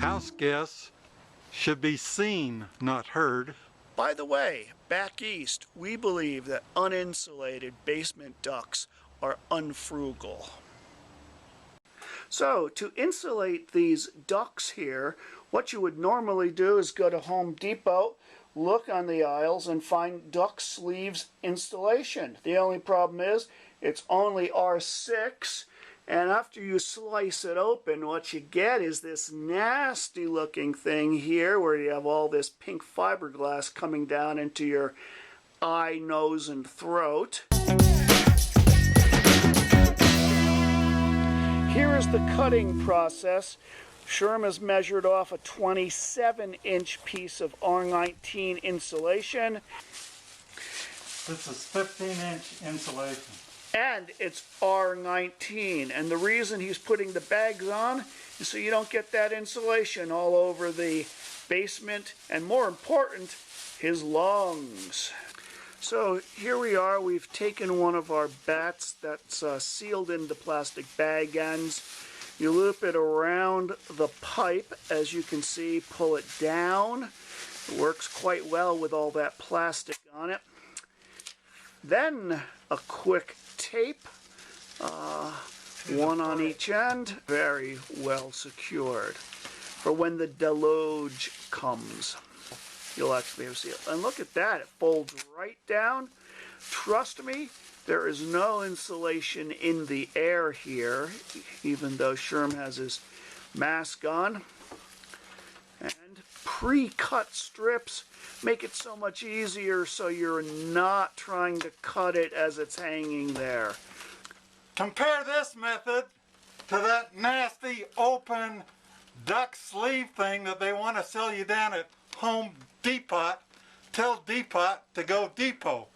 House guests should be seen, not heard. By the way, back east, we believe that uninsulated basement ducts are unfrugal. So, to insulate these ducts here, what you would normally do is go to Home Depot, look on the aisles, and find duct sleeves installation. The only problem is, it's only R6, and after you slice it open, what you get is this nasty looking thing here where you have all this pink fiberglass coming down into your eye, nose, and throat. Here is the cutting process. Sherm has measured off a 27-inch piece of R19 insulation. This is 15-inch insulation. And it's R19. And the reason he's putting the bags on is so you don't get that insulation all over the basement and, more important, his lungs. So here we are. We've taken one of our bats that's sealed into plastic bag ends. You loop it around the pipe, as you can see, pull it down. It works quite well with all that plastic on it. Then a quick tape, one on each end, very well secured for when the deluge comes. You'll actually be able to see it. And look at that, it folds right down. Trust me, there is no insulation in the air here, even though Sherm has his mask on. And pre-cut strips make it so much easier so you're not trying to cut it as it's hanging there. Compare this method to that nasty open duct sleeve thing that they want to sell you down at Home Depot. Tell Depot to go Depot.